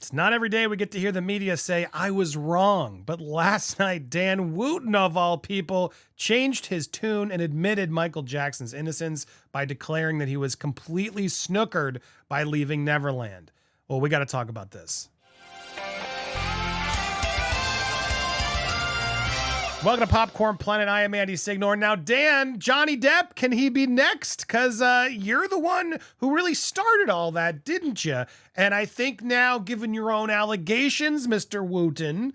It's not every day we get to hear the media say, I was wrong. But last night, Dan Wootton, of all people, changed his tune and admitted Michael Jackson's innocence by declaring that he was completely snookered by Leaving Neverland. Well, we got to talk about this. Welcome to Popcorn Planet. I am Andy Signor. Now, Dan, Johnny Depp, can he be next? Because you're the one who really started all that, didn't you? And I think now, given your own allegations, Mr. Wootton,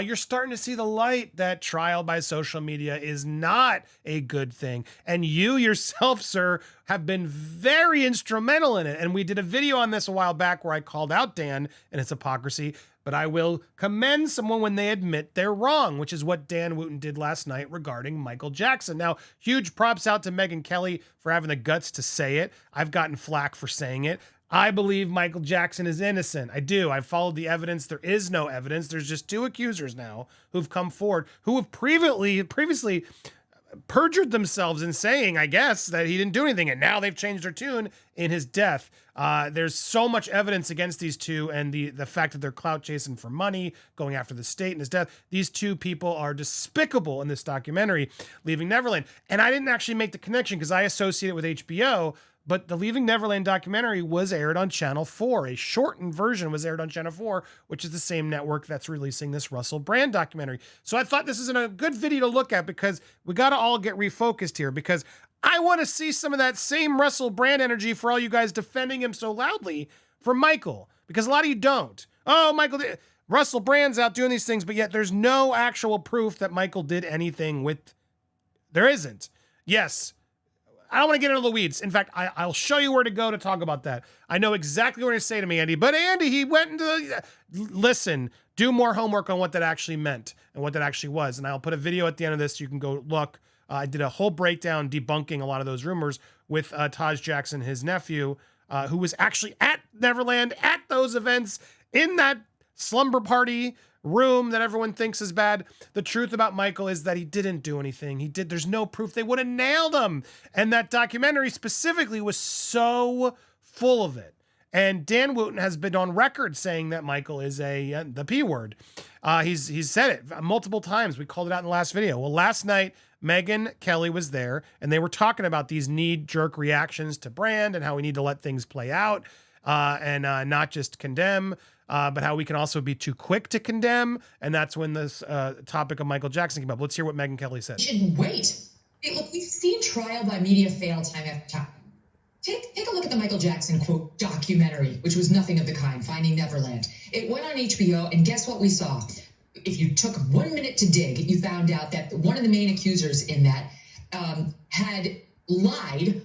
you're starting to see the light that trial by social media is not a good thing. And you yourself, sir, have been very instrumental in it. And we did a video on this a while back where I called out Dan and his hypocrisy. But I will commend someone when they admit they're wrong, which is what Dan Wootton did last night regarding Michael Jackson. Now, huge props out to Megyn Kelly for having the guts to say it. I've gotten flack for saying it. I believe Michael Jackson is innocent. I do. I've followed the evidence. There is no evidence. There's just two accusers now who've come forward who have previously perjured themselves in saying, I guess, that he didn't do anything. And now they've changed their tune in his death. There's so much evidence against these two, and the fact that they're clout chasing for money, going after the state and his death. These two people are despicable in this documentary, Leaving Neverland. And I didn't actually make the connection because I associate it with HBO, but the Leaving Neverland documentary was aired on Channel 4. A shortened version was aired on Channel 4, which is the same network that's releasing this Russell Brand documentary. So I thought this is a good video to look at because we got to all get refocused here, because I want to see some of that same Russell Brand energy for all you guys defending him so loudly for Michael, because a lot of you don't. Oh, Russell Brand's out doing these things, but yet there's no actual proof that Michael did anything with. There isn't. Yes. I don't want to get into the weeds. In fact, I'll show you where to go to talk about that. I know exactly what to say to me, Andy. But Andy, he went into listen, do more homework on what that actually meant and what that actually was. And I'll put a video at the end of this. You can go look. I did a whole breakdown debunking a lot of those rumors with Taj Jackson, his nephew, who was actually at Neverland, at those events, in that slumber party room that everyone thinks is bad. The truth about Michael is that he didn't do anything. There's no proof. They would have nailed him. And that documentary specifically was so full of it. And Dan Wootton has been on record saying that Michael is the P word. He's said it multiple times. We called it out in the last video. Well, last night, Megyn Kelly was there, and they were talking about these knee-jerk reactions to Brand and how we need to let things play out and not just condemn, but how we can also be too quick to condemn. And that's when this topic of Michael Jackson came up. Let's hear what Megyn Kelly said. You shouldn't wait. Hey, look, we've seen trial by media fail time after time. Take a look at the Michael Jackson, quote, documentary, which was nothing of the kind, Finding Neverland. It went on HBO, and guess what we saw? If you took 1 minute to dig, you found out that one of the main accusers in that had lied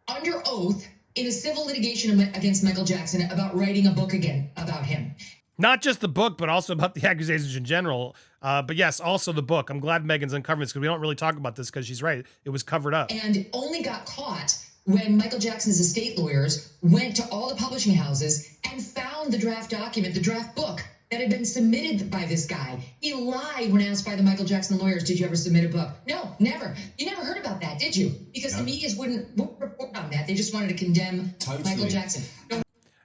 under oath in a civil litigation against Michael Jackson about writing a book again about him. Not just the book, but also about the accusations in general. But yes, also the book. I'm glad Megan's uncovering this because we don't really talk about this because she's right. It was covered up. And only got caught when Michael Jackson's estate lawyers went to all the publishing houses and found the draft document, the draft book that had been submitted by this guy. He lied when asked by the Michael Jackson lawyers, did you ever submit a book? No, never. You never heard about that, did you? Because the medias wouldn't report on that. They just wanted to condemn Michael Jackson.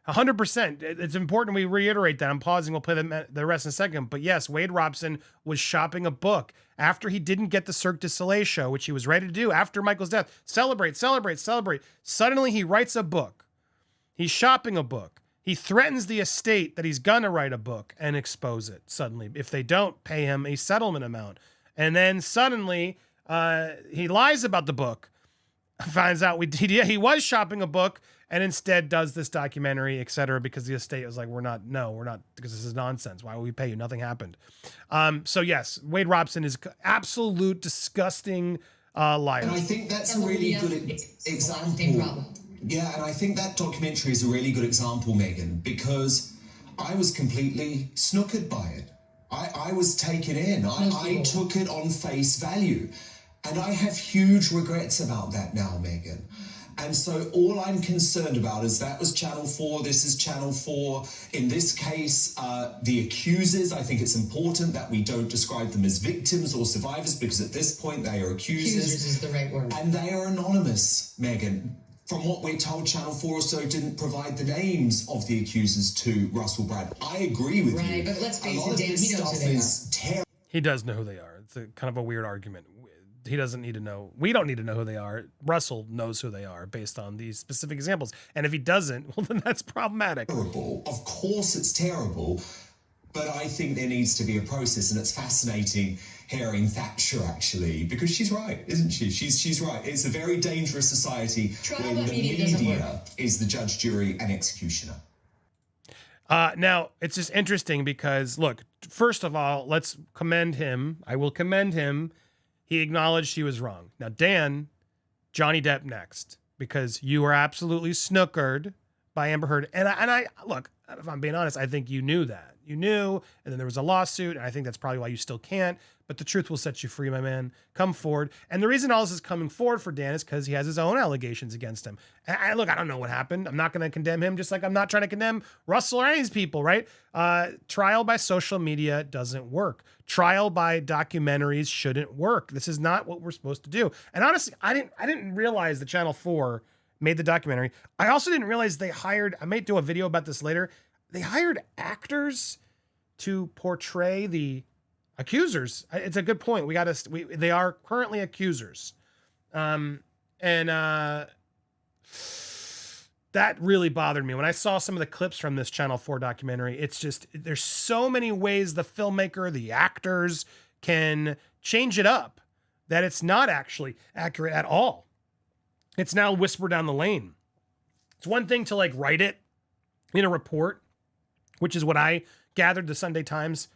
100%. It's important we reiterate that. I'm pausing. We'll play the rest in a second. But yes, Wade Robson was shopping a book after he didn't get the Cirque du Soleil show, which he was ready to do after Michael's death. Celebrate, celebrate, celebrate. Suddenly he writes a book. He's shopping a book. He threatens the estate that he's going to write a book and expose it suddenly if they don't pay him a settlement amount. And then suddenly he lies about the book, finds out he was shopping a book and instead does this documentary, et cetera, because the estate was like, we're not, because this is nonsense. Why would we pay you? Nothing happened. So yes, Wade Robson is absolute disgusting liar. And I think that's a really good example. Yeah, and I think that documentary is a really good example, Megyn, because I was completely snookered by it. I was taken in. I took it on face value. And I have huge regrets about that now, Megyn. And so all I'm concerned about is that was Channel 4, this is Channel 4. In this case, the accusers, I think it's important that we don't describe them as victims or survivors because at this point they are accusers. Accusers is the right word. And they are anonymous, Megyn. From what we're told, Channel 4 also didn't provide the names of the accusers to Russell Brand. I agree with you. Right, but let's face it, Dan, he knows who stuff they is terrible. He does know who they are. It's a kind of a weird argument. He doesn't need to know. We don't need to know who they are. Russell knows who they are based on these specific examples. And if he doesn't, well, then that's problematic. Terrible. Of course it's terrible, but I think there needs to be a process, and it's fascinating hearing Thatcher, actually, because she's right, isn't she? She's right. It's a very dangerous society when the media is the judge, jury, and executioner. Now, it's just interesting because, look, first of all, let's commend him. I will commend him. He acknowledged he was wrong. Now, Dan, Johnny Depp next, because you were absolutely snookered by Amber Heard. And I look, if I'm being honest, I think you knew that. You knew, and then there was a lawsuit, and I think that's probably why you still can't. But the truth will set you free, my man. Come forward. And the reason all this is coming forward for Dan is because he has his own allegations against him. And look, I don't know what happened. I'm not going to condemn him, just like I'm not trying to condemn Russell or any of these people, right? Trial by social media doesn't work. Trial by documentaries shouldn't work. This is not what we're supposed to do. And honestly, I didn't realize that Channel 4 made the documentary. I also didn't realize they hired, I may do a video about this later, they hired actors to portray the accusers. It's a good point. They are currently accusers. That really bothered me. When I saw some of the clips from this Channel 4 documentary, it's just, there's so many ways the filmmaker, the actors can change it up that it's not actually accurate at all. It's now whisper down the lane. It's one thing to like write it in a report, which is what I gathered the Sunday Times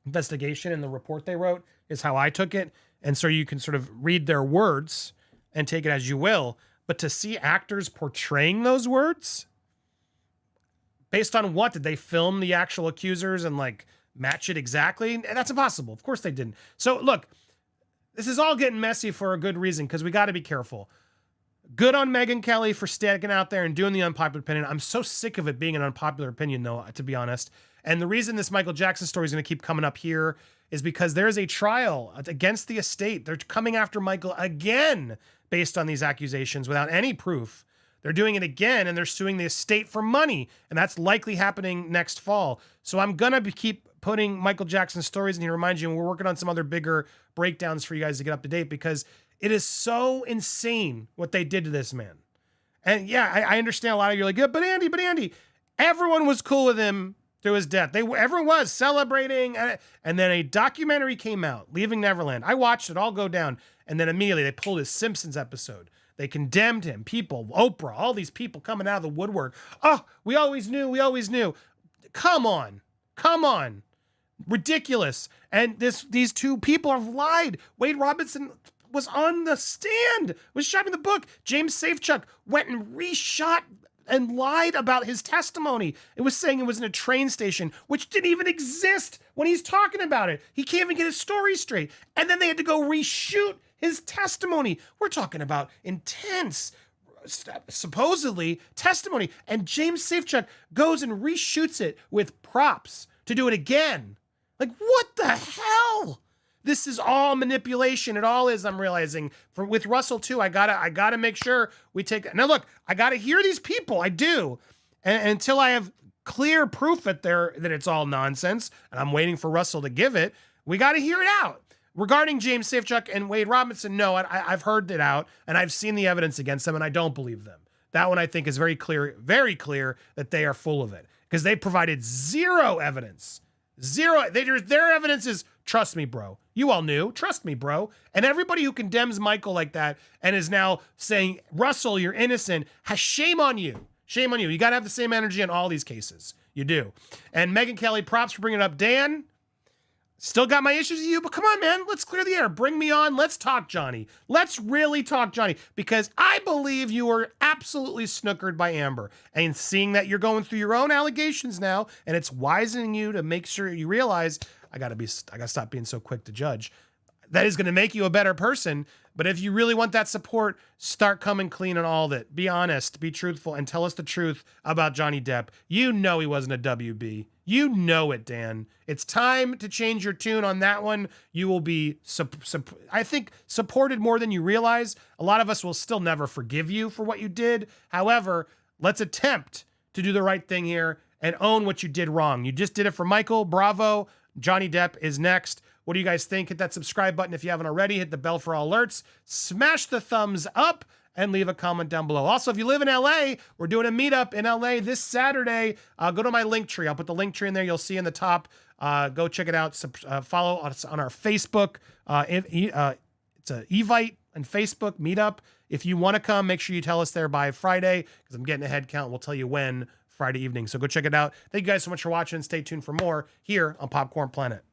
investigation and the report they wrote is how I took it. And so you can sort of read their words and take it as you will. But to see actors portraying those words, based on what? Did they film the actual accusers and like match it exactly? That's impossible. Of course they didn't. So look, this is all getting messy for a good reason because we got to be careful. Good on Megyn Kelly for sticking out there and doing the unpopular opinion. I'm so sick of it being an unpopular opinion, though, to be honest. And the reason this Michael Jackson story is going to keep coming up here is because there's a trial against the estate. They're coming after Michael again based on these accusations without any proof. They're doing it again, and they're suing the estate for money, and that's likely happening next fall. So I'm going to keep putting Michael Jackson stories in here, remind you, and we're working on some other bigger breakdowns for you guys to get up to date because it is so insane what they did to this man. And yeah, I understand a lot of you are like, yeah, but Andy, everyone was cool with him through his death. Everyone was celebrating. And then a documentary came out, Leaving Neverland. I watched it all go down. And then immediately they pulled his Simpsons episode. They condemned him. People, Oprah, all these people coming out of the woodwork. Oh, we always knew. Come on. Ridiculous. And these two people have lied. Wade Robinson was on the stand, was shot in the book. James Safechuck went and reshot and lied about his testimony. It was saying it was in a train station, which didn't even exist when he's talking about it. He can't even get his story straight. And then they had to go reshoot his testimony. We're talking about intense, supposedly, testimony. And James Safechuck goes and reshoots it with props to do it again. Like, what the hell? This is all manipulation. It all is, I'm realizing. With Russell, too, I gotta make sure we take... Now, look, I gotta hear these people. I do. And until I have clear proof that it's all nonsense, and I'm waiting for Russell to give it, we gotta hear it out. Regarding James Safechuck and Wade Robinson, no, I've heard it out, and I've seen the evidence against them, and I don't believe them. That one, I think, is very clear that they are full of it. Because they provided zero evidence. Zero. Their evidence is, trust me, bro. You all knew. Trust me, bro. And everybody who condemns Michael like that and is now saying, Russell, you're innocent, has shame on you. Shame on you. You got to have the same energy in all these cases. You do. And Megyn Kelly, props for bringing it up. Dan, still got my issues with you, but come on, man. Let's clear the air. Bring me on. Let's talk Johnny. Let's really talk Johnny, because I believe you were absolutely snookered by Amber. And seeing that you're going through your own allegations now, and it's wisening you to make sure you realize, I gotta stop being so quick to judge. that is going to make you a better person. But if you really want that support, start coming clean on all of it. Be honest, be truthful, and tell us the truth about Johnny Depp. You know he wasn't a WB. You know it, Dan. It's time to change your tune on that one. You will be, I think, supported more than you realize. A lot of us will still never forgive you for what you did. However, let's attempt to do the right thing here and own what you did wrong. You just did it for Michael. Bravo. Johnny Depp is next. What do you guys think? Hit that subscribe button if you haven't already. Hit the bell for all alerts. Smash the thumbs up and leave a comment down below. Also, if you live in LA, we're doing a meetup in LA this Saturday. Go to my link tree. I'll put the link tree in there. You'll see in the top. Go check it out. Follow us on our Facebook. It's a Evite and Facebook meetup. If you want to come, make sure you tell us there by Friday because I'm getting a head count. We'll tell you when Friday evening. So go check it out. Thank you guys so much for watching. Stay tuned for more here on Popcorn Planet.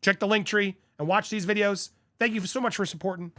Check the link tree and watch these videos. Thank you so much for supporting.